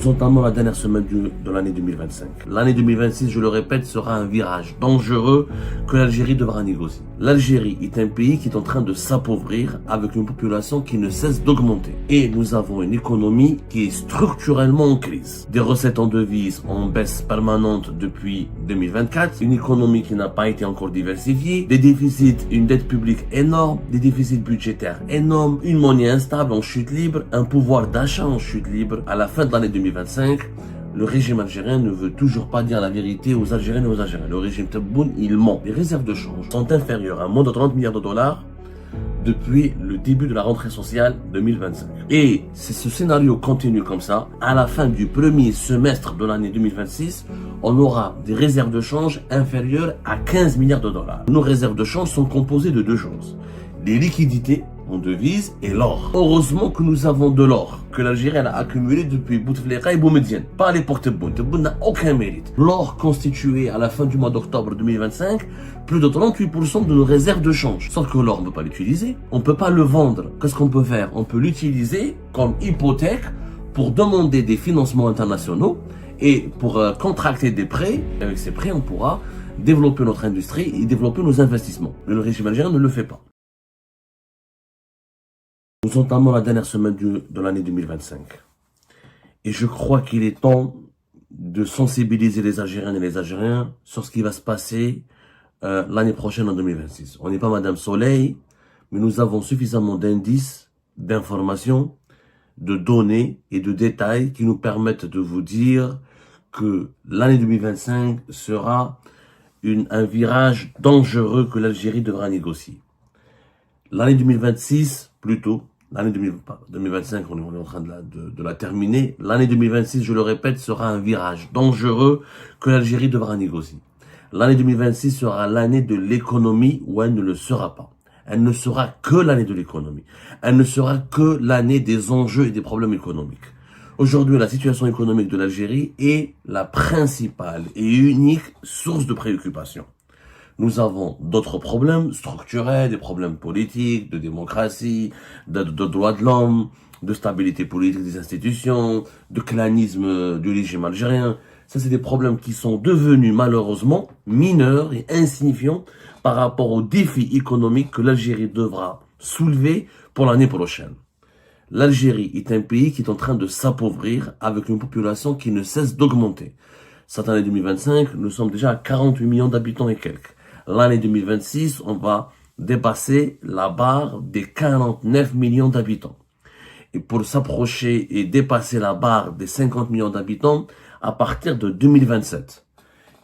Nous entamons la dernière semaine de l'année 2025. L'année 2026, je le répète, sera un virage dangereux que l'Algérie devra négocier. L'Algérie est un pays qui est en train de s'appauvrir avec une population qui ne cesse d'augmenter. Et nous avons une économie qui est structurellement en crise. Des recettes en devises en baisse permanente depuis 2024, une économie qui n'a pas été encore diversifiée, des déficits, une dette publique énorme, des déficits budgétaires énormes, une monnaie instable en chute libre, un pouvoir d'achat en chute libre. À la fin de l'année 2025, le régime algérien ne veut toujours pas dire la vérité aux Algériennes et aux Algériens. Le régime Tebboune, il ment. Les réserves de change sont inférieures à moins de 30 milliards de dollars depuis le début de la rentrée sociale 2025. Et si ce scénario continue comme ça, à la fin du premier semestre de l'année 2026, on aura des réserves de change inférieures à 15 milliards de dollars. Nos réserves de change sont composées de deux choses: les liquidités en devises et l'or. Heureusement que nous avons de l'or que l'Algérie a accumulé depuis Bouteflika et Boumediene, pas à l'époque Tebboune. Tebboune n'a aucun mérite. L'or constituait à la fin du mois d'octobre 2025 plus de 38% de nos réserves de change. Sauf que l'or, on ne peut pas l'utiliser, on ne peut pas le vendre. Qu'est-ce qu'on peut faire? On peut l'utiliser comme hypothèque pour demander des financements internationaux et pour contracter des prêts. Avec ces prêts, on pourra développer notre industrie et développer nos investissements. Mais le régime algérien ne le fait pas. Nous entamons la dernière semaine de l'année 2025. Et je crois qu'il est temps de sensibiliser les Algériennes et les Algériens sur ce qui va se passer l'année prochaine en 2026. On n'est pas Madame Soleil, mais nous avons suffisamment d'indices, d'informations, de données et de détails qui nous permettent de vous dire que l'année 2025 sera un virage dangereux que l'Algérie devra négocier. L'année 2026, plutôt, l'année 2025, on est en train de la terminer. L'année 2026, je le répète, sera un virage dangereux que l'Algérie devra négocier. L'année 2026 sera l'année de l'économie ou elle ne le sera pas. Elle ne sera que l'année de l'économie. Elle ne sera que l'année des enjeux et des problèmes économiques. Aujourd'hui, la situation économique de l'Algérie est la principale et unique source de préoccupation. Nous avons d'autres problèmes structurels, des problèmes politiques, de démocratie, de droits de l'homme, de stabilité politique des institutions, de clanisme du régime algérien. Ça, c'est des problèmes qui sont devenus malheureusement mineurs et insignifiants par rapport aux défis économiques que l'Algérie devra soulever pour l'année prochaine. L'Algérie est un pays qui est en train de s'appauvrir avec une population qui ne cesse d'augmenter. Cette année 2025, nous sommes déjà à 48 millions d'habitants et quelques. L'année 2026, on va dépasser la barre des 49 millions d'habitants. Et pour s'approcher et dépasser la barre des 50 millions d'habitants à partir de 2027.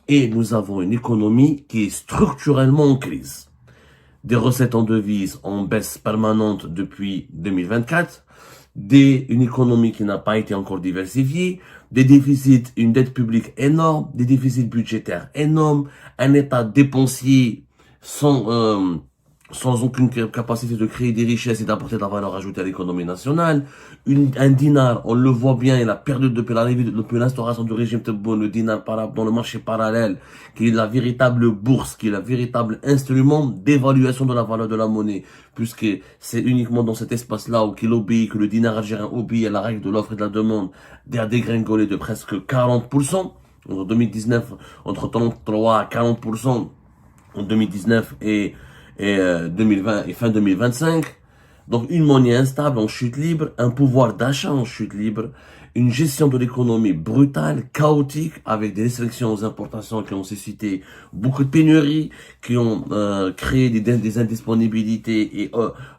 Et nous avons une économie qui est structurellement en crise. Des recettes en devises en baisse permanente depuis 2024. Une économie qui n'a pas été encore diversifiée, des déficits, une dette publique énorme, des déficits budgétaires énormes, un état dépensier sans aucune capacité de créer des richesses et d'apporter de la valeur ajoutée à l'économie nationale. Un dinar, on le voit bien, il a perdu depuis l'instauration du régime Tebboune, le dinar dans le marché parallèle, qui est la véritable bourse, qui est le véritable instrument d'évaluation de la valeur de la monnaie, puisque c'est uniquement dans cet espace-là où que le dinar algérien obéit à la règle de l'offre et de la demande, a dégringolé de presque 40%, entre 2019, entre 33 à 40% en 2019 et 2020 et fin 2025. Donc une monnaie instable en chute libre, un pouvoir d'achat en chute libre, une gestion de l'économie brutale, chaotique, avec des restrictions aux importations qui ont suscité beaucoup de pénuries, qui ont créé des indisponibilités et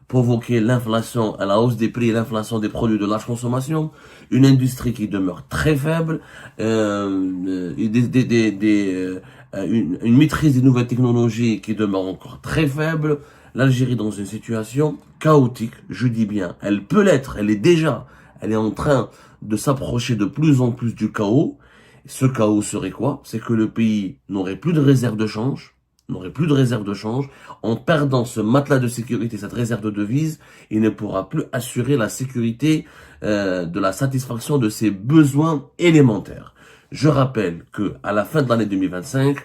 provoqué l'inflation, à la hausse des prix et l'inflation des produits de large consommation, une industrie qui demeure très faible, une maîtrise des nouvelles technologies qui demeure encore très faible. L'Algérie dans une situation chaotique, je dis bien, elle peut l'être, elle est en train de s'approcher de plus en plus du chaos. Ce chaos serait quoi? C'est que le pays n'aurait plus de réserve de change, en perdant ce matelas de sécurité, cette réserve de devises, il ne pourra plus assurer la sécurité de la satisfaction de ses besoins élémentaires. Je rappelle que à la fin de l'année 2025,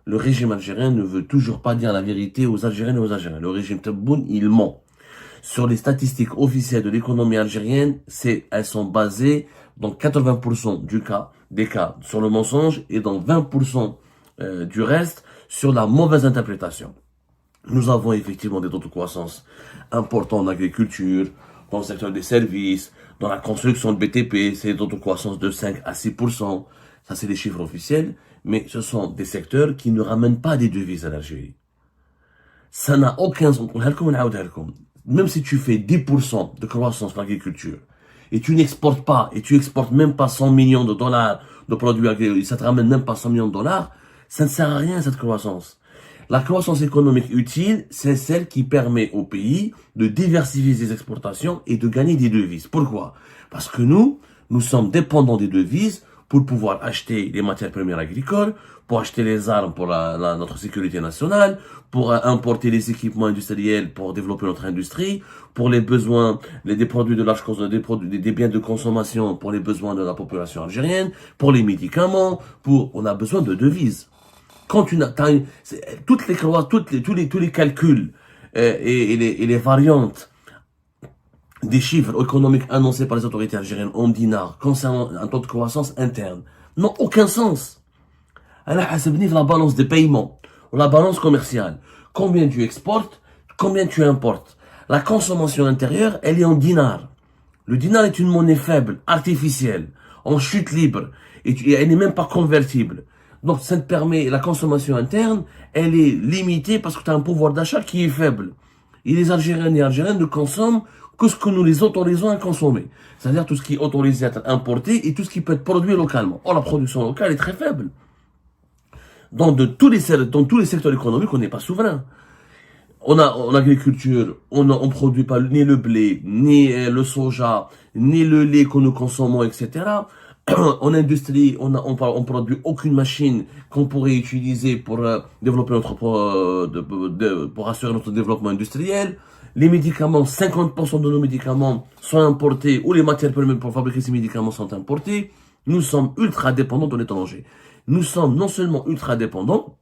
le régime algérien ne veut toujours pas dire la vérité aux Algériennes et aux Algériens. Le régime Tebboune, il ment. Sur les statistiques officielles de l'économie algérienne, elles sont basées dans 80% des cas sur le mensonge et dans 20% du reste sur la mauvaise interprétation. Nous avons effectivement des taux de croissance importants en agriculture, dans le secteur des services, dans la construction de BTP, c'est des taux de croissance de 5 à 6%. Ça, c'est les chiffres officiels, mais ce sont des secteurs qui ne ramènent pas des devises à l'Algérie. Ça n'a aucun sens. Même si tu fais 10% de croissance pour l'agriculture, et tu n'exportes pas, et tu exportes même pas 100 millions de dollars de produits agricoles, ça te ramène même pas 100 millions de dollars, ça ne sert à rien, cette croissance. La croissance économique utile, c'est celle qui permet au pays de diversifier ses exportations et de gagner des devises. Pourquoi? Parce que nous sommes dépendants des devises pour pouvoir acheter les matières premières agricoles, pour acheter les armes pour notre sécurité nationale, pour importer les équipements industriels pour développer notre industrie, pour les besoins, des produits de large des biens de consommation pour les besoins de la population algérienne, pour les médicaments, on a besoin de devises. Quand tu tous les calculs et les variantes des chiffres économiques annoncés par les autorités algériennes en dinars concernant un taux de croissance interne n'ont aucun sens. Alors, ça veut dire la balance des paiements ou la balance commerciale. Combien tu exportes, combien tu importes. La consommation intérieure, elle est en dinars. Le dinar est une monnaie faible, artificielle, en chute libre, et elle n'est même pas convertible. Donc, ça te permet, la consommation interne, elle est limitée parce que tu as un pouvoir d'achat qui est faible. Et les Algériennes et Algériens ne consomment que ce que nous les autorisons à consommer. C'est-à-dire tout ce qui est autorisé à être importé et tout ce qui peut être produit localement. Or, la production locale est très faible. Dans tous les secteurs économiques, on n'est pas souverain. En agriculture, on produit pas ni le blé, ni le soja, ni le lait que nous consommons, etc. En industrie, on produit aucune machine qu'on pourrait utiliser pour développer pour assurer notre développement industriel. Les médicaments, 50% de nos médicaments sont importés, ou les matières premières pour fabriquer ces médicaments sont importées. Nous sommes ultra dépendants de l'étranger. Nous sommes non seulement ultra dépendants,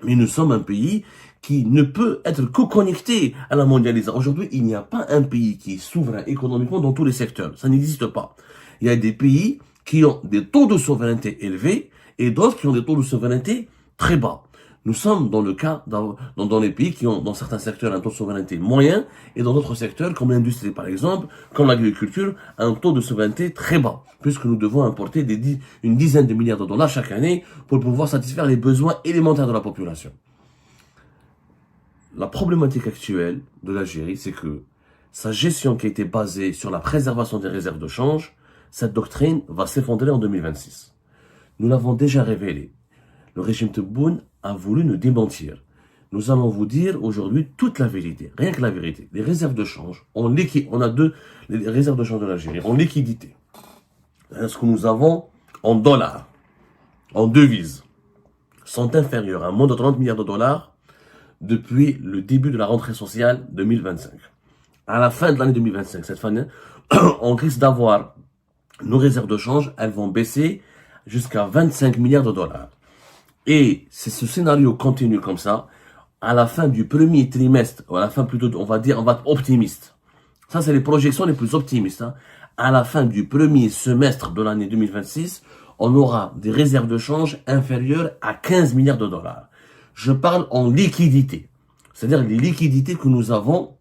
mais nous sommes un pays qui ne peut être que connecté à la mondialisation. Aujourd'hui, il n'y a pas un pays qui est souverain économiquement dans tous les secteurs. Ça n'existe pas. Il y a des pays qui ont des taux de souveraineté élevés et d'autres qui ont des taux de souveraineté très bas. Nous sommes dans le cas dans les pays qui ont dans certains secteurs un taux de souveraineté moyen et dans d'autres secteurs comme l'industrie par exemple, comme l'agriculture, un taux de souveraineté très bas puisque nous devons importer une dizaine de milliards de dollars chaque année pour pouvoir satisfaire les besoins élémentaires de la population. La problématique actuelle de l'Algérie, c'est que sa gestion qui a été basée sur la préservation des réserves de change, cette doctrine va s'effondrer en 2026. Nous l'avons déjà révélé. Le régime Tebboune a voulu nous démentir. Nous allons vous dire aujourd'hui toute la vérité, rien que la vérité. Les réserves de change, on a les réserves de change de l'Algérie, en liquidité. Ce que nous avons en dollars, en devises, sont inférieurs à moins de 30 milliards de dollars depuis le début de la rentrée sociale 2025. À la fin de l'année 2025, cette année, on risque d'avoir nos réserves de change, elles vont baisser jusqu'à 25 milliards de dollars. Et si ce scénario continue comme ça, à la fin du premier trimestre, ou à la fin plutôt, on va être optimiste. Ça, c'est les projections les plus optimistes. À la fin du premier semestre de l'année 2026, on aura des réserves de change inférieures à 15 milliards de dollars. Je parle en liquidité. C'est-à-dire les liquidités que nous avons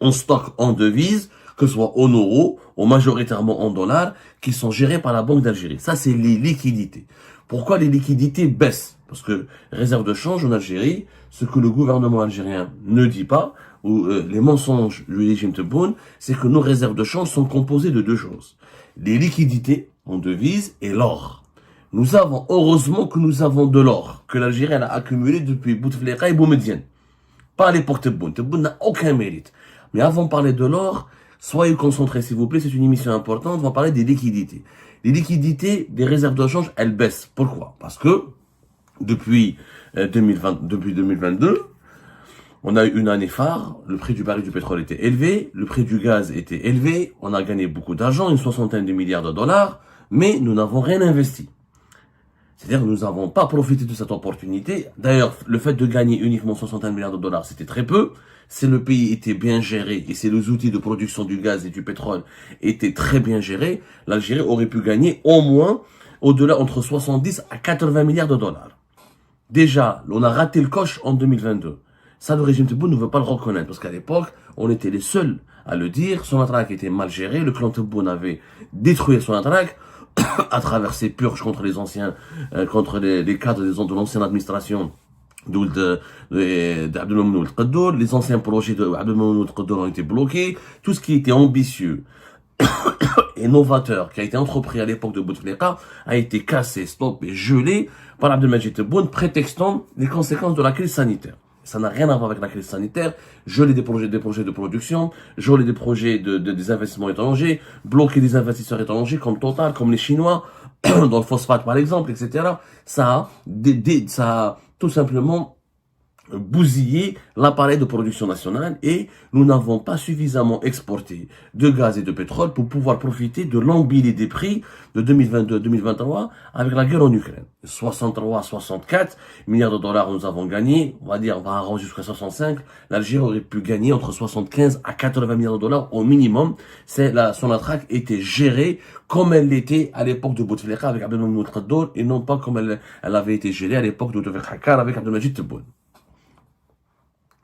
en stock en devises, que ce soit en euros ou majoritairement en dollars, qui sont gérées par la Banque d'Algérie. Ça, c'est les liquidités. Pourquoi les liquidités baissent? Parce que réserve de change en Algérie, ce que le gouvernement algérien ne dit pas, ou les mensonges du régime Tebboune, c'est que nos réserves de change sont composées de deux choses. Les liquidités en devises et l'or. Heureusement que nous avons de l'or, que l'Algérie a accumulé depuis Bouteflika et Boumediene. Pas à l'époque Tebboune. Tebboune n'a aucun mérite. Mais avant de parler de l'or, soyez concentrés s'il vous plaît, c'est une émission importante, on va parler des liquidités. Les liquidités des réserves de change, elles baissent. Pourquoi? Parce que depuis 2022, on a eu une année phare, le prix du baril du pétrole était élevé, le prix du gaz était élevé, on a gagné beaucoup d'argent, une soixantaine de milliards de dollars, mais nous n'avons rien investi. C'est-à-dire que nous n'avons pas profité de cette opportunité. D'ailleurs, le fait de gagner uniquement 61 milliards de dollars, c'était très peu. Si le pays était bien géré et si les outils de production du gaz et du pétrole étaient très bien gérés, l'Algérie aurait pu gagner au moins, au-delà, entre 70 à 80 milliards de dollars. Déjà, on a raté le coche en 2022. Ça, le régime Tebboune ne veut pas le reconnaître parce qu'à l'époque, on était les seuls à le dire. Sonatrach était mal géré. Le clan Tebboune avait détruit Sonatrach à travers ses purges contre les anciens, contre les cadres de l'ancienne administration d'Abdelmamoun Al-Qaddour. Les anciens projets d'Abdelmamoun Al-Qaddour ont été bloqués. Tout ce qui était ambitieux et novateur qui a été entrepris à l'époque de Bouteflika a été cassé, stoppé, gelé par Abdelmajid Tebboune, prétextant les conséquences de la crise sanitaire. Ça n'a rien à voir avec la crise sanitaire. Geler des projets de production, geler des projets des investissements étrangers, bloquer des investisseurs étrangers comme Total, comme les Chinois, dans le phosphate par exemple, etc. Ça a tout simplement bousiller l'appareil de production nationale et nous n'avons pas suffisamment exporté de gaz et de pétrole pour pouvoir profiter de l'embilé des prix de 2022-2023 avec la guerre en Ukraine. 63 à 64 milliards de dollars nous avons gagné, on va arranger jusqu'à 65. L'Algérie aurait pu gagner entre 75 à 80 milliards de dollars au minimum. Son attraque était gérée comme elle l'était à l'époque de Bouteflika avec Abdelmamoun Al-Qaddour et non pas comme elle avait été gérée à l'époque de Bouteflika avec Abdelmajid Tebboune.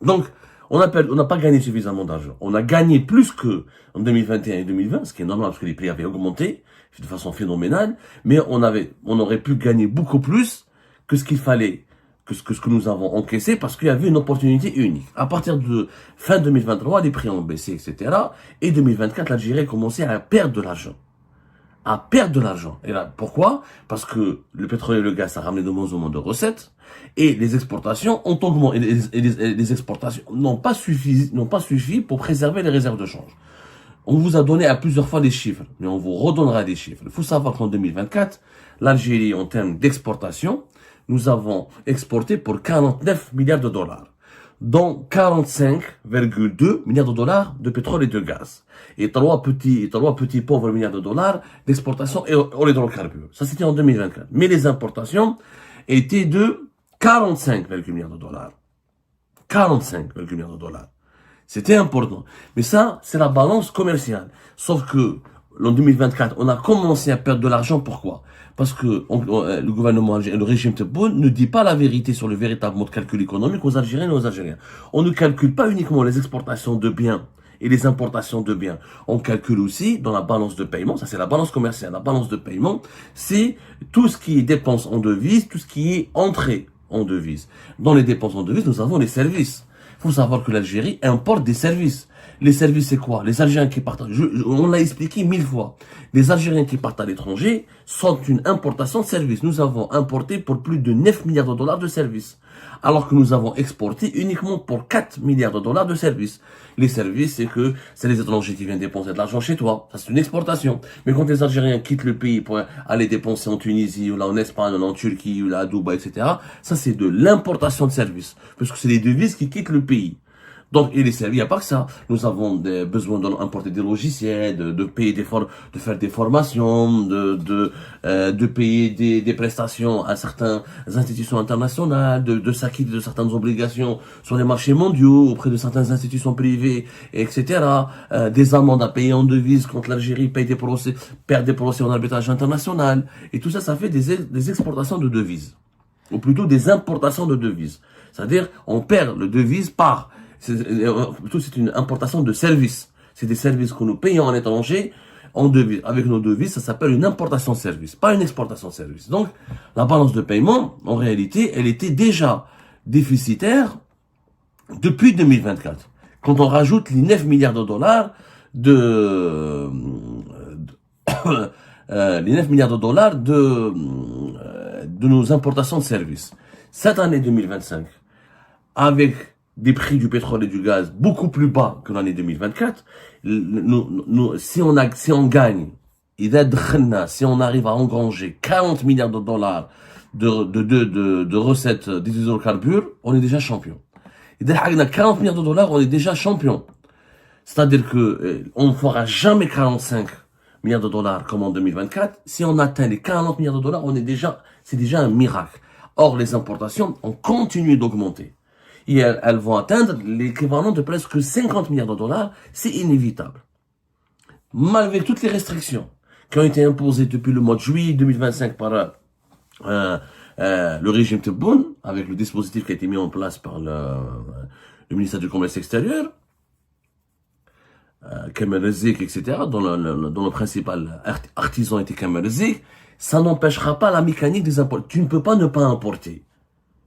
Donc, on n'a pas gagné suffisamment d'argent. On a gagné plus que en 2021 et 2020, ce qui est normal parce que les prix avaient augmenté de façon phénoménale, mais on aurait pu gagner beaucoup plus que ce qu'il fallait, que ce que nous avons encaissé parce qu'il y avait une opportunité unique. À partir de fin 2023, les prix ont baissé, etc. Et 2024, l'Algérie a commencé à perdre de l'argent. Et là, pourquoi? Parce que le pétrole et le gaz, ça a ramené de moins en moins de recettes, et les exportations ont augmenté, et les exportations n'ont pas suffi pour préserver les réserves de change. On vous a donné à plusieurs fois des chiffres, mais on vous redonnera des chiffres. Il faut savoir qu'en 2024, l'Algérie, en termes d'exportation, nous avons exporté pour 49 milliards de dollars, dont 45,2 milliards de dollars de pétrole et de gaz. Et trois petits pauvres milliards de dollars d'exportation en hydrocarbures. Ça, c'était en 2024. Mais les importations étaient de 45,2 milliards de dollars. 45,2 milliards de dollars. C'était important. Mais ça, c'est la balance commerciale. Sauf que, en 2024, on a commencé à perdre de l'argent. Pourquoi? Parce que le gouvernement algérien, le régime Tebboune ne dit pas la vérité sur le véritable mode de calcul économique aux Algériens et aux Algériens. On ne calcule pas uniquement les exportations de biens et les importations de biens. On calcule aussi dans la balance de paiement, ça c'est la balance commerciale. La balance de paiement, c'est tout ce qui est dépenses en devises, tout ce qui est entrée en devises. Dans les dépenses en devises, nous avons les services. Il faut savoir que l'Algérie importe des services. Les services, c'est quoi? Les Algériens qui partent, on l'a expliqué 1000 fois. Les Algériens qui partent à l'étranger sont une importation de services. Nous avons importé pour plus de 9 milliards de dollars de services. Alors que nous avons exporté uniquement pour 4 milliards de dollars de services. Les services, c'est les étrangers qui viennent dépenser de l'argent chez toi. Ça, c'est une exportation. Mais quand les Algériens quittent le pays pour aller dépenser en Tunisie, ou là en Espagne, ou en Turquie, ou là à Dubaï, etc., ça, c'est de l'importation de services. Parce que c'est les devises qui quittent le pays. Donc, il n'y a pas que ça. Nous avons besoin d'importer des logiciels, de payer de faire des formations, de payer des prestations à certaines institutions internationales, de s'acquitter de certaines obligations sur les marchés mondiaux, auprès de certaines institutions privées, etc. Des amendes à payer en devises quand l'Algérie perd des procès en arbitrage international. Et tout ça, ça fait des exportations de devises. Ou plutôt des importations de devises. C'est-à-dire, on perd le devise plutôt c'est une importation de services. C'est des services que nous payons en étranger en devises. Avec nos devises, ça s'appelle une importation de services, pas une exportation de services. Donc, la balance de paiement, en réalité, elle était déjà déficitaire depuis 2024. Quand on rajoute les 9 milliards de dollars les 9 milliards de dollars de nos importations de services. Cette année 2025, avec des prix du pétrole et du gaz beaucoup plus bas que l'année 2024, si on gagne, si on arrive à engranger 40 milliards de dollars de recettes des hydrocarbures, on est déjà champion. Et dès qu'on a 40 milliards de dollars, on est déjà champion. C'est-à-dire que on ne fera jamais 45 milliards de dollars comme en 2024, si on atteint les 40 milliards de dollars, c'est déjà un miracle. Or, les importations ont continué d'augmenter. Et elles vont atteindre l'équivalent de presque 50 milliards de dollars. C'est inévitable. Malgré toutes les restrictions qui ont été imposées depuis le mois de juillet 2025 par le régime Tebboune, avec le dispositif qui a été mis en place par le ministère du Commerce extérieur, Kamel Rezik, etc., dont le principal artisan était Kamel Rezik, ça n'empêchera pas la mécanique des imports. Tu ne peux pas ne pas importer.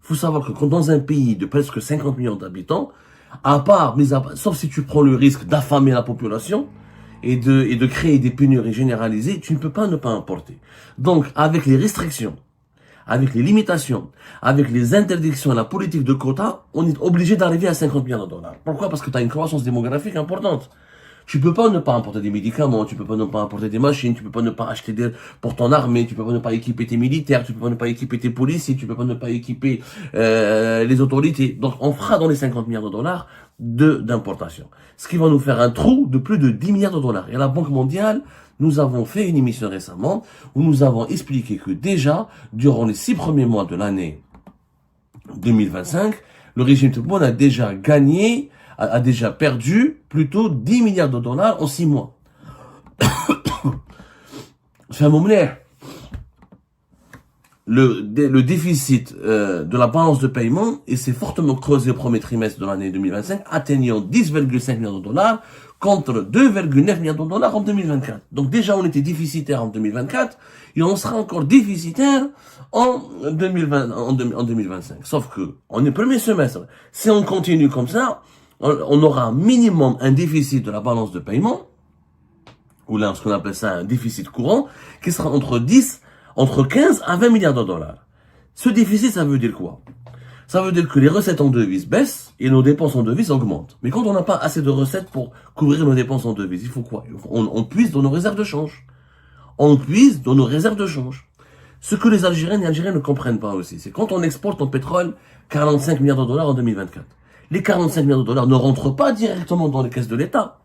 Il faut savoir que quand dans un pays de presque 50 millions d'habitants, sauf si tu prends le risque d'affamer la population et de créer des pénuries généralisées, tu ne peux pas ne pas importer. Donc, avec les restrictions, avec les limitations, avec les interdictions et la politique de quotas, on est obligé d'arriver à 50 milliards de dollars. Pourquoi? Parce que tu as une croissance démographique importante. Tu peux pas ne pas importer des médicaments, tu peux pas ne pas importer des machines, tu peux pas ne pas acheter pour ton armée, tu peux pas ne pas équiper tes militaires, tu peux pas ne pas équiper tes policiers, tu peux pas ne pas équiper les autorités. Donc on fera dans les 50 milliards de dollars d'importation. Ce qui va nous faire un trou de plus de 10 milliards de dollars. Et à la Banque mondiale, nous avons fait une émission récemment où nous avons expliqué que déjà, durant les 6 premiers mois de l'année 2025, le régime Tebboune a déjà perdu plutôt 10 milliards de dollars en 6 mois. C'est un moment le déficit de la balance de paiement s'est fortement creusé au premier trimestre de l'année 2025, atteignant 10,5 milliards de dollars contre 2,9 milliards de dollars en 2024. Donc déjà on était déficitaire en 2024 et on sera encore déficitaire en 2025. Sauf que en est premier semestre, si on continue comme ça, on aura un minimum un déficit de la balance de paiement, ou là ce qu'on appelle ça un déficit courant, qui sera entre 15 à 20 milliards de dollars. Ce déficit, ça veut dire quoi? Ça veut dire que les recettes en devises baissent et nos dépenses en devises augmentent. Mais quand on n'a pas assez de recettes pour couvrir nos dépenses en devises, il faut quoi? On puise dans nos réserves de change. On puise dans nos réserves de change. Ce que les Algériens et Algériens ne comprennent pas aussi, c'est quand on exporte en pétrole 45 milliards de dollars en 2024. Les 45 milliards de dollars ne rentrent pas directement dans les caisses de l'État.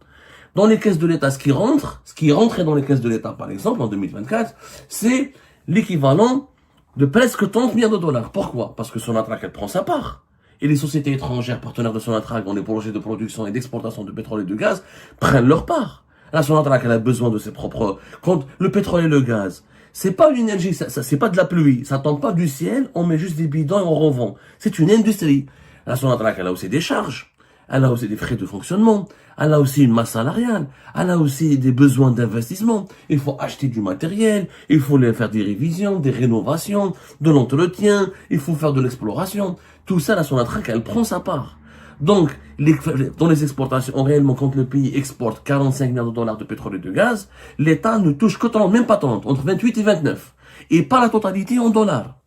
Dans les caisses de l'État, ce qui est rentré dans les caisses de l'État, par exemple, en 2024, c'est l'équivalent de presque 30 milliards de dollars. Pourquoi? Parce que Sonatrach, elle prend sa part. Et les sociétés étrangères partenaires de Sonatrach dans les projets de production et d'exportation de pétrole et de gaz prennent leur part. La Sonatrach, elle a besoin de ses propres... Quand le pétrole et le gaz, c'est pas une énergie, c'est pas de la pluie, ça tombe pas du ciel, on met juste des bidons et on revend. C'est une industrie. La Sonatrach, elle a aussi des charges, elle a aussi des frais de fonctionnement, elle a aussi une masse salariale, elle a aussi des besoins d'investissement. Il faut acheter du matériel, il faut faire des révisions, des rénovations, de l'entretien, il faut faire de l'exploration. Tout ça, la Sonatrach, elle prend sa part. Donc, dans les exportations, réellement, quand le pays exporte 45 milliards de dollars de pétrole et de gaz, l'État ne touche que 30, même pas 30, entre 28 et 29. Et pas la totalité en dollars.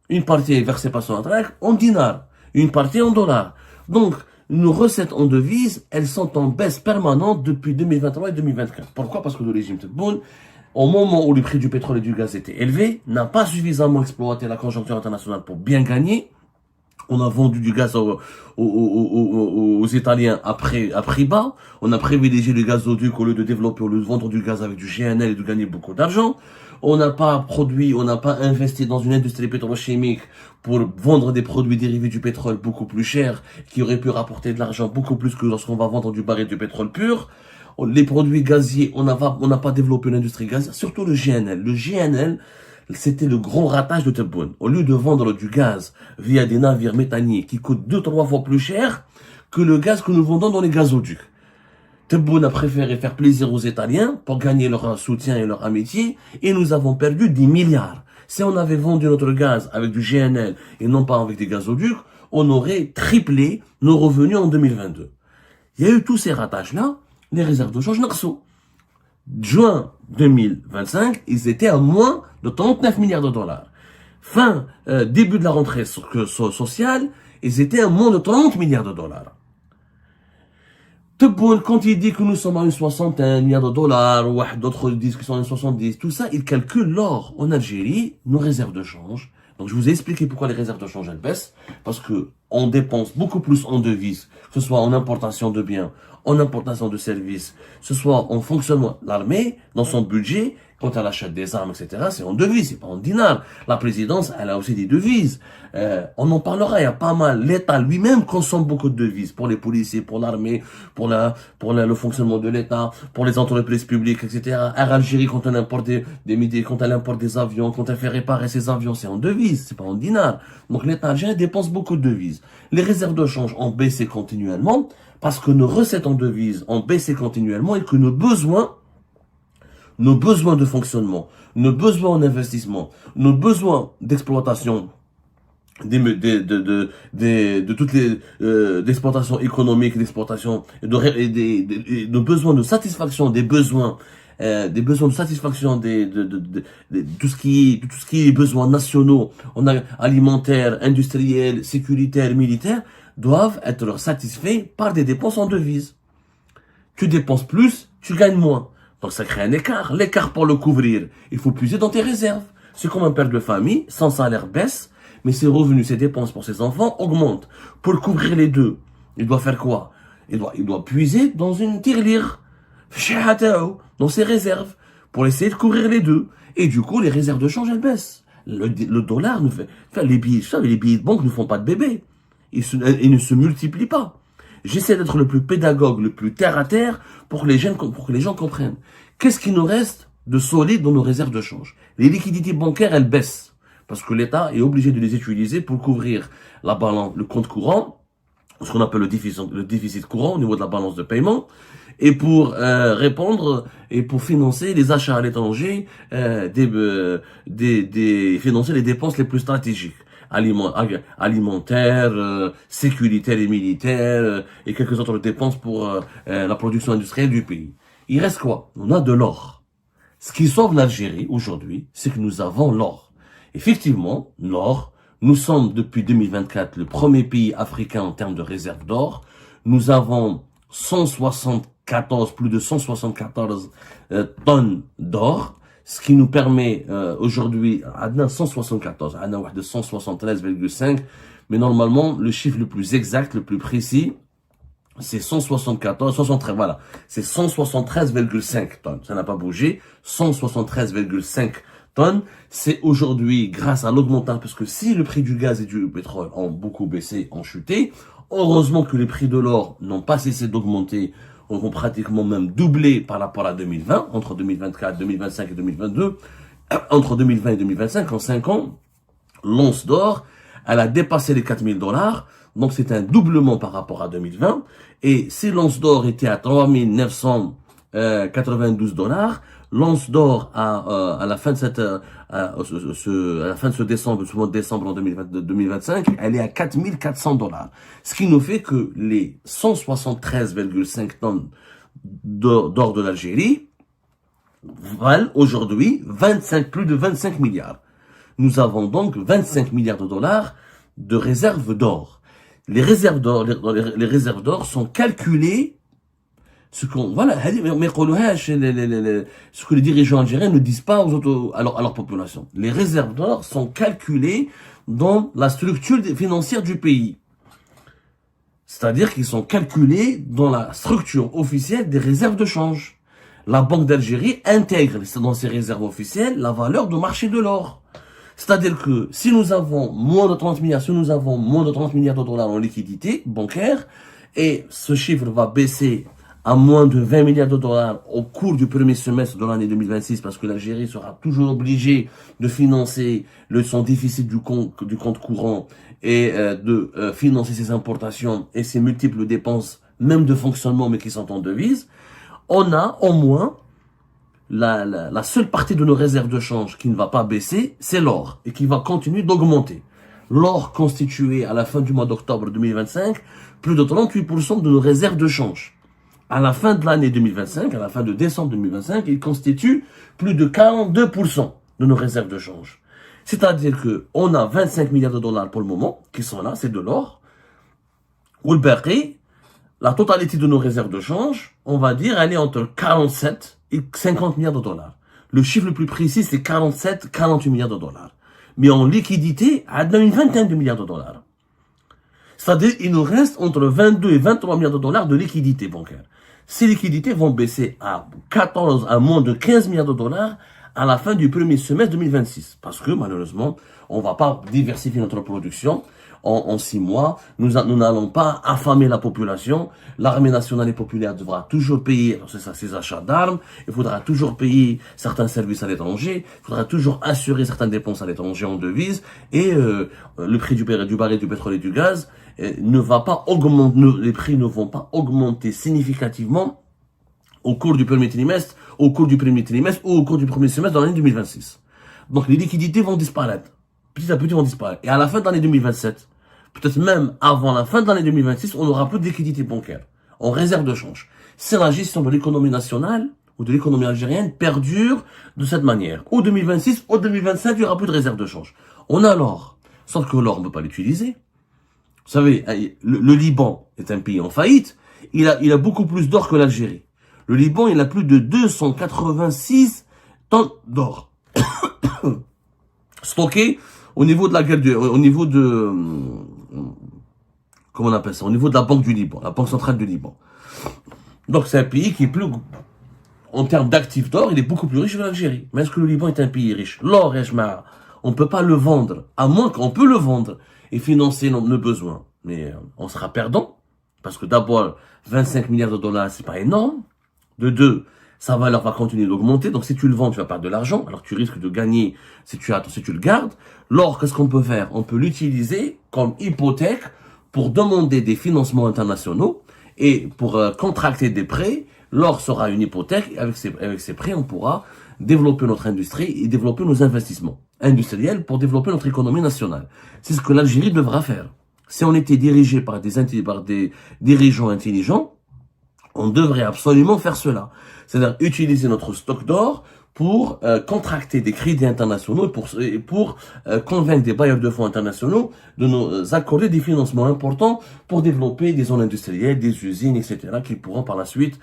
Une partie est versée par Sonatrach en dinars. Une partie en dollars. Donc, nos recettes en devises, elles sont en baisse permanente depuis 2023 et 2024. Pourquoi? Parce que le régime Tebboune, au moment où le prix du pétrole et du gaz était élevé, n'a pas suffisamment exploité la conjoncture internationale pour bien gagner. On a vendu du gaz aux Italiens à prix bas. On a privilégié le gazoduc au lieu de développer, au lieu de vendre du gaz avec du GNL et de gagner beaucoup d'argent. On n'a pas investi dans une industrie pétrochimique pour vendre des produits dérivés du pétrole beaucoup plus chers, qui auraient pu rapporter de l'argent beaucoup plus que lorsqu'on va vendre du baril de pétrole pur. Les produits gaziers, on n'a pas développé une industrie gazière, surtout le GNL. Le GNL, c'était le gros ratage de Tebboune. Au lieu de vendre du gaz via des navires méthaniers qui coûtent 2-3 fois plus cher que le gaz que nous vendons dans les gazoducs. Tebboune a préféré faire plaisir aux Italiens pour gagner leur soutien et leur amitié, et nous avons perdu 10 milliards. Si on avait vendu notre gaz avec du GNL et non pas avec des gazoducs, on aurait triplé nos revenus en 2022. Il y a eu tous ces ratages-là, les réserves de change Narso. Juin 2025, ils étaient à moins de 39 milliards de dollars. Début de la rentrée sociale, ils étaient à moins de 30 milliards de dollars. Tebboune, quand il dit que nous sommes à une soixantaine milliards de dollars, ou d'autres disent qu'ils sont à une 70, tout ça, il calcule l'or en Algérie, nos réserves de change. Donc je vous ai expliqué pourquoi les réserves de change elles baissent, parce que on dépense beaucoup plus en devises, que ce soit en importation de biens, en importation de services, que ce soit en fonctionnement. L'armée, dans son budget, quand elle achète des armes, etc., c'est en devises, c'est pas en dinars. La présidence, elle a aussi des devises. On en parlera, il y a pas mal. L'État lui-même consomme beaucoup de devises pour les policiers, pour l'armée, pour le fonctionnement de l'État, pour les entreprises publiques, etc. Air Algérie, quand elle importe quand elle importe des avions, quand elle fait réparer ses avions, c'est en devises, c'est pas en dinars. Donc l'État algérien dépense beaucoup de devises. Les réserves de change ont baissé continuellement parce que nos recettes en devises ont baissé continuellement et que nos besoins de fonctionnement, nos besoins en investissement, nos besoins d'exploitation de toutes les d'exploitation économique, d'exploitation nos besoins de satisfaction des besoins de satisfaction de tout ce qui est besoins nationaux, alimentaires, industriels, sécuritaires, militaires, doivent être satisfaits par des dépenses en devises. Tu dépenses plus, tu gagnes moins. Donc ça crée un écart. L'écart, pour le couvrir, il faut puiser dans tes réserves. C'est comme un père de famille, son salaire baisse, mais ses revenus, ses dépenses pour ses enfants augmentent. Pour couvrir les deux, il doit faire quoi? Il doit puiser dans une tirelire, dans ses réserves, pour essayer de couvrir les deux. Et du coup, les réserves de change, elles baissent. Le dollar nous fait les billets de banque ne font pas de bébé. Ils ne se multiplient pas. J'essaie d'être le plus pédagogue, le plus terre à terre pour que les gens comprennent. Qu'est-ce qui nous reste de solide dans nos réserves de change? Les liquidités bancaires, elles baissent parce que l'État est obligé de les utiliser pour couvrir la balance, le compte courant, ce qu'on appelle le déficit courant au niveau de la balance de paiement, et pour répondre et pour financer les achats à l'étranger, financer les dépenses les plus stratégiques. Alimentaires, sécuritaires et militaires, et quelques autres dépenses pour la production industrielle du pays. Il reste quoi? On a de l'or. Ce qui sauve l'Algérie aujourd'hui, c'est que nous avons l'or. Effectivement, l'or, nous sommes depuis 2024 le premier pays africain en termes de réserve d'or. Nous avons plus de 174 tonnes d'or. Ce qui nous permet aujourd'hui, à 174, à 173,5, mais normalement, le chiffre le plus exact, le plus précis, c'est 173, voilà, c'est 173,5 tonnes. Ça n'a pas bougé, 173,5 tonnes. C'est aujourd'hui, grâce à l'augmentation, parce que si le prix du gaz et du pétrole ont beaucoup baissé, ont chuté, heureusement que les prix de l'or n'ont pas cessé d'augmenter, ont pratiquement même doublé par rapport à 2020, entre 2024, 2025 et 2022, entre 2020 et 2025, en 5 ans, l'once d'or, elle a dépassé les $4,000, donc c'est un doublement par rapport à 2020, et si l'once d'or était à $3,992, l'once d'or à la fin de à la fin de ce mois de décembre en 2025, elle est à $4,400. Ce qui nous fait que les 173,5 tonnes d'or de l'Algérie valent aujourd'hui plus de 25 milliards. Nous avons donc 25 milliards de dollars de réserves d'or. Les réserves d'or sont calculées ce que les dirigeants algériens ne disent pas à leur population. Les réserves d'or sont calculées dans la structure financière du pays. C'est-à-dire qu'ils sont calculés dans la structure officielle des réserves de change. La Banque d'Algérie intègre dans ses réserves officielles la valeur du marché de l'or. C'est-à-dire que si nous avons moins de 30 milliards de dollars en liquidité bancaire, et ce chiffre va baisser à moins de 20 milliards de dollars au cours du premier semestre de l'année 2026, parce que l'Algérie sera toujours obligée de financer son déficit du compte courant et de financer ses importations et ses multiples dépenses, même de fonctionnement, mais qui sont en devise. On a au moins la seule partie de nos réserves de change qui ne va pas baisser, c'est l'or, et qui va continuer d'augmenter. L'or constituait à la fin du mois d'octobre 2025 plus de 38% de nos réserves de change. À la fin de l'année 2025, à la fin de décembre 2025, il constitue plus de 42% de nos réserves de change. C'est-à-dire que on a 25 milliards de dollars pour le moment, qui sont là, c'est de l'or. Ou le berry, la totalité de nos réserves de change, on va dire, elle est entre 47 et 50 milliards de dollars. Le chiffre le plus précis, c'est 48 milliards de dollars. Mais en liquidité, elle a une vingtaine de milliards de dollars. C'est-à-dire, il nous reste entre 22 et 23 milliards de dollars de liquidités bancaires. Ces liquidités vont baisser à moins de 15 milliards de dollars à la fin du premier semestre 2026. Parce que, malheureusement, on ne va pas diversifier notre production. En 6 mois, nous n'allons pas affamer la population. L'armée nationale et populaire devra toujours payer ses achats d'armes. Il faudra toujours payer certains services à l'étranger. Il faudra toujours assurer certaines dépenses à l'étranger en devises. Et le prix du baril du pétrole et du gaz ne va pas augmenter. Les prix ne vont pas augmenter significativement au cours du premier trimestre, ou au cours du premier semestre de l'année 2026. Donc les liquidités vont disparaître. Petit à petit vont disparaître. Et à la fin de l'année 2027, peut-être même avant la fin de l'année 2026, on n'aura plus de liquidités bancaires en réserve de change. Si la gestion de l'économie nationale ou de l'économie algérienne perdure de cette manière, ou 2026, ou 2027, il n'y aura plus de réserve de change. On a l'or, sauf que l'or, on ne peut pas l'utiliser. Vous savez, le Liban est un pays en faillite. Il a beaucoup plus d'or que l'Algérie. Le Liban, il a plus de 286 tonnes d'or stocké au niveau de la guerre au niveau de, comment on appelle ça, au niveau de la banque du Liban, la banque centrale du Liban. Donc c'est un pays qui est plus, en termes d'actifs d'or, il est beaucoup plus riche que l'Algérie. Mais est-ce que le Liban est un pays riche? L'or, on ne peut pas le vendre, à moins qu'on peut le vendre et financer nos besoins. Mais on sera perdant, parce que d'abord, 25 milliards de dollars, c'est pas énorme. De deux, sa valeur va continuer d'augmenter. Donc, si tu le vends, tu vas perdre de l'argent. Alors, tu risques de gagner si tu le gardes. L'or, qu'est-ce qu'on peut faire? On peut l'utiliser comme hypothèque pour demander des financements internationaux et pour contracter des prêts. L'or sera une hypothèque. Et avec ces prêts, on pourra développer notre industrie et développer nos investissements industriels pour développer notre économie nationale. C'est ce que l'Algérie devra faire. Si on était dirigé par des dirigeants intelligents, on devrait absolument faire cela. C'est-à-dire utiliser notre stock d'or pour contracter des crédits internationaux et pour convaincre des bailleurs de fonds internationaux de nous accorder des financements importants pour développer des zones industrielles, des usines, etc., qui pourront par la suite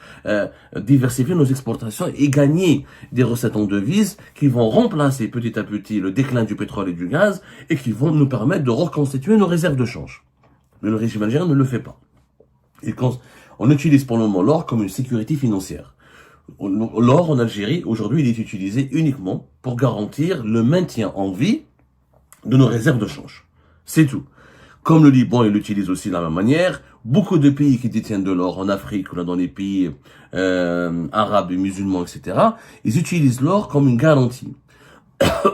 diversifier nos exportations et gagner des recettes en devises qui vont remplacer petit à petit le déclin du pétrole et du gaz et qui vont nous permettre de reconstituer nos réserves de change. Mais le régime algérien ne le fait pas. On utilise pour le moment l'or comme une sécurité financière. L'or en Algérie, aujourd'hui, il est utilisé uniquement pour garantir le maintien en vie de nos réserves de change. C'est tout. Comme le Liban, il l'utilise aussi de la même manière. Beaucoup de pays qui détiennent de l'or en Afrique, ou dans les pays arabes et musulmans, etc., ils utilisent l'or comme une garantie.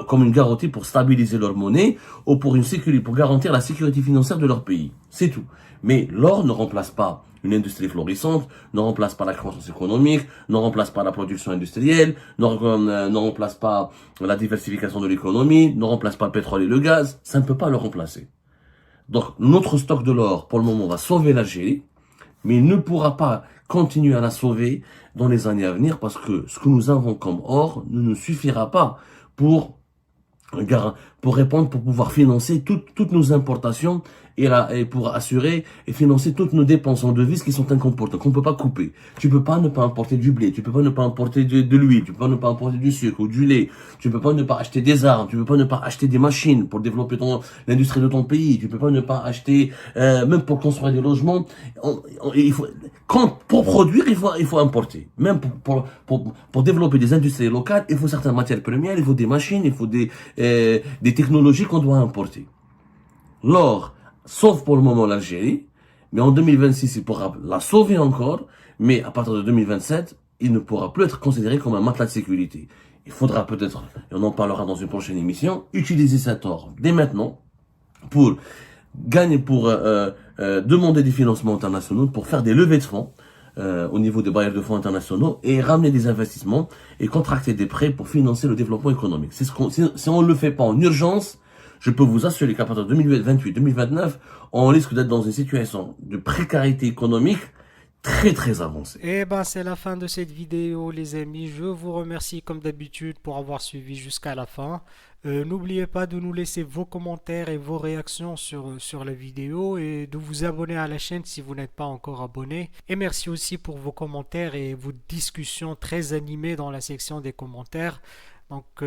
Comme une garantie pour stabiliser leur monnaie ou pour garantir la sécurité financière de leur pays. C'est tout. Mais l'or ne remplace pas une industrie florissante, ne remplace pas la croissance économique, ne remplace pas la production industrielle, ne remplace pas la diversification de l'économie, ne remplace pas le pétrole et le gaz. Ça ne peut pas le remplacer. Donc, notre stock de l'or, pour le moment, va sauver l'Algérie, mais il ne pourra pas continuer à la sauver dans les années à venir parce que ce que nous avons comme or ne nous suffira pas pour répondre, pour pouvoir financer toutes nos importations et pour assurer et financer toutes nos dépenses en devises qui sont incomportantes, qu'on ne peut pas couper. Tu peux pas ne pas importer du blé, tu peux pas ne pas importer de l'huile, tu peux pas ne pas importer du sucre ou du lait, tu peux pas ne pas acheter des armes, tu peux pas ne pas acheter des machines pour développer l'industrie de ton pays, tu peux pas ne pas acheter, même pour construire des logements, pour produire, il faut importer. Même pour développer des industries locales, il faut certaines matières premières, il faut des machines, il faut des technologies qu'on doit importer. L'or sauve pour le moment l'Algérie, mais en 2026, il pourra la sauver encore, mais à partir de 2027, il ne pourra plus être considéré comme un matelas de sécurité. Il faudra peut-être, et on en parlera dans une prochaine émission, utiliser cet or dès maintenant pour demander des financements internationaux, pour faire des levées de fonds au niveau des bailleurs de fonds internationaux et ramener des investissements et contracter des prêts pour financer le développement économique. Si on ne le fait pas en urgence, je peux vous assurer qu'à partir de 2028-2029, on risque d'être dans une situation de précarité économique très très avancée. Et ben c'est la fin de cette vidéo les amis. Je vous remercie comme d'habitude pour avoir suivi jusqu'à la fin. N'oubliez pas de nous laisser vos commentaires et vos réactions sur la vidéo et de vous abonner à la chaîne si vous n'êtes pas encore abonné. Et merci aussi pour vos commentaires et vos discussions très animées dans la section des commentaires. Donc,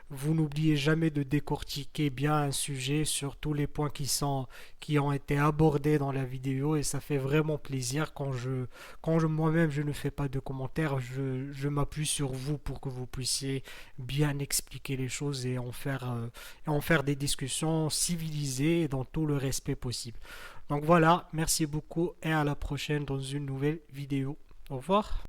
vous n'oubliez jamais de décortiquer bien un sujet sur tous les points qui ont été abordés dans la vidéo et ça fait vraiment plaisir quand moi-même je ne fais pas de commentaires, je m'appuie sur vous pour que vous puissiez bien expliquer les choses et en faire des discussions civilisées et dans tout le respect possible. Donc voilà, merci beaucoup et à la prochaine dans une nouvelle vidéo. Au revoir.